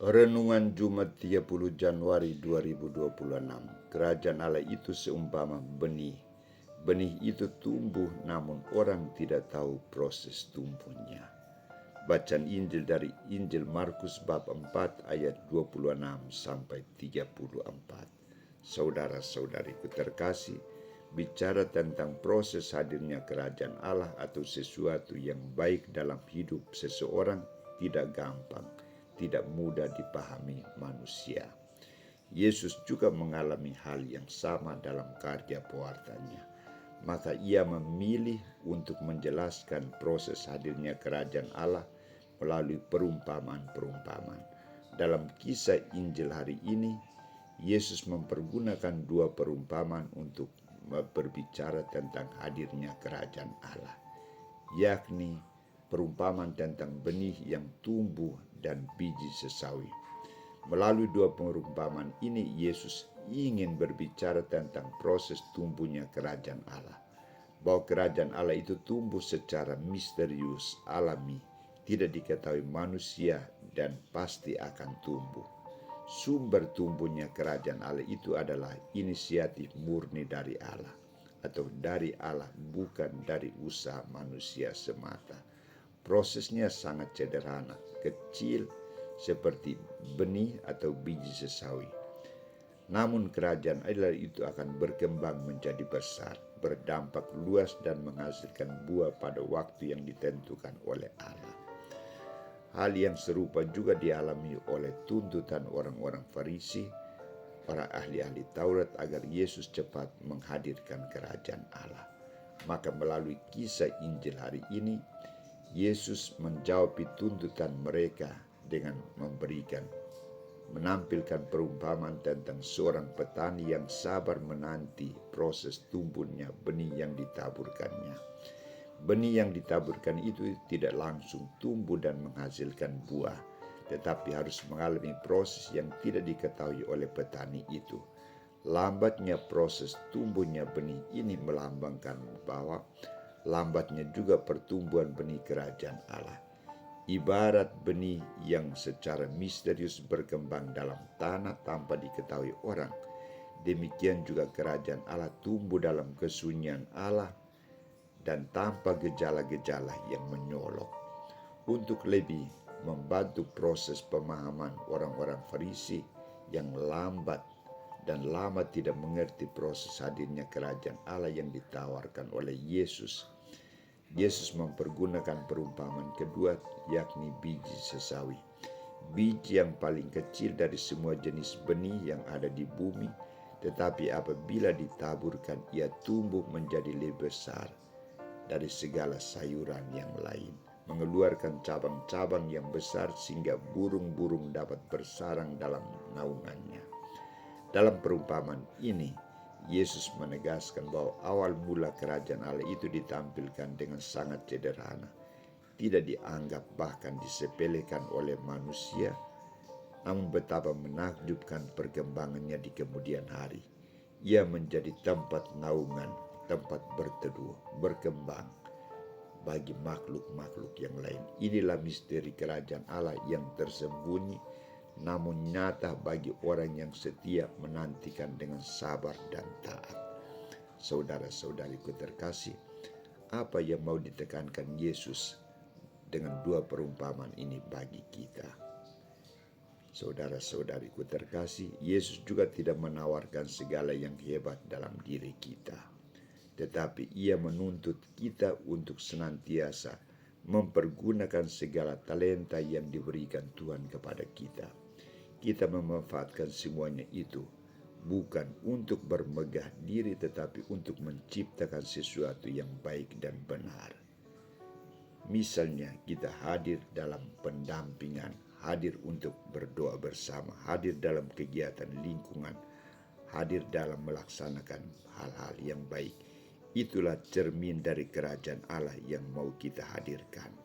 Renungan Jumat 30 Januari 2026. Kerajaan Allah itu seumpama benih. Benih itu tumbuh namun orang tidak tahu proses tumbuhnya. Bacaan Injil dari Injil Markus bab 4 ayat 26 sampai 34. Saudara-saudariku terkasih, bicara tentang proses hadirnya kerajaan Allah atau sesuatu yang baik dalam hidup seseorang tidak gampang, tidak mudah dipahami manusia. Yesus juga mengalami hal yang sama dalam karya pewartanya. Maka ia memilih untuk menjelaskan proses hadirnya kerajaan Allah melalui perumpamaan-perumpamaan. Dalam kisah Injil hari ini, Yesus mempergunakan dua perumpamaan untuk berbicara tentang hadirnya kerajaan Allah, yakni perumpamaan tentang benih yang tumbuh dan biji sesawi. Melalui dua perumpamaan ini, Yesus ingin berbicara tentang proses tumbuhnya kerajaan Allah. Bahwa kerajaan Allah itu tumbuh secara misterius, alami, tidak diketahui manusia, dan pasti akan tumbuh. Sumber tumbuhnya kerajaan Allah itu adalah inisiatif murni dari Allah, atau dari Allah, bukan dari usaha manusia semata. Prosesnya sangat sederhana, kecil, seperti benih atau biji sesawi. Namun kerajaan Allah itu akan berkembang menjadi besar, berdampak luas dan menghasilkan buah pada waktu yang ditentukan oleh Allah. Hal yang serupa juga dialami oleh tuntutan orang-orang Farisi, para ahli-ahli Taurat, agar Yesus cepat menghadirkan kerajaan Allah. Maka melalui kisah Injil hari ini, Yesus menjawab tuntutan mereka dengan menampilkan perumpamaan tentang seorang petani yang sabar menanti proses tumbuhnya benih yang ditaburkannya. Benih yang ditaburkan itu tidak langsung tumbuh dan menghasilkan buah, tetapi harus mengalami proses yang tidak diketahui oleh petani itu. Lambatnya proses tumbuhnya benih ini melambangkan bahwa lambatnya juga pertumbuhan benih kerajaan Allah. Ibarat benih yang secara misterius berkembang dalam tanah tanpa diketahui orang, demikian juga kerajaan Allah tumbuh dalam kesunyian Allah dan tanpa gejala-gejala yang menyolok. Untuk lebih membantu proses pemahaman orang-orang Farisi yang lambat dan lama tidak mengerti proses hadirnya kerajaan Allah yang ditawarkan oleh Yesus, Yesus mempergunakan perumpamaan kedua, yakni biji sesawi. Biji yang paling kecil dari semua jenis benih yang ada di bumi, tetapi apabila ditaburkan ia tumbuh menjadi lebih besar dari segala sayuran yang lain, mengeluarkan cabang-cabang yang besar sehingga burung-burung dapat bersarang dalam naungannya. Dalam perumpamaan ini, Yesus menegaskan bahwa awal mula kerajaan Allah itu ditampilkan dengan sangat sederhana, tidak dianggap bahkan disepelekan oleh manusia, namun betapa menakjubkan perkembangannya di kemudian hari. Ia menjadi tempat naungan, tempat berteduh, berkembang bagi makhluk-makhluk yang lain. Inilah misteri kerajaan Allah yang tersembunyi namun nyata bagi orang yang setia menantikan dengan sabar dan taat. Saudara-saudariku terkasih, apa yang mau ditekankan Yesus dengan dua perumpamaan ini bagi kita? Saudara-saudariku terkasih, Yesus juga tidak menawarkan segala yang hebat dalam diri kita, tetapi ia menuntut kita untuk senantiasa mempergunakan segala talenta yang diberikan Tuhan kepada kita. Kita memanfaatkan semuanya itu bukan untuk bermegah diri, tetapi untuk menciptakan sesuatu yang baik dan benar. Misalnya kita hadir dalam pendampingan, hadir untuk berdoa bersama, hadir dalam kegiatan lingkungan, hadir dalam melaksanakan hal-hal yang baik. Itulah cermin dari kerajaan Allah yang mau kita hadirkan.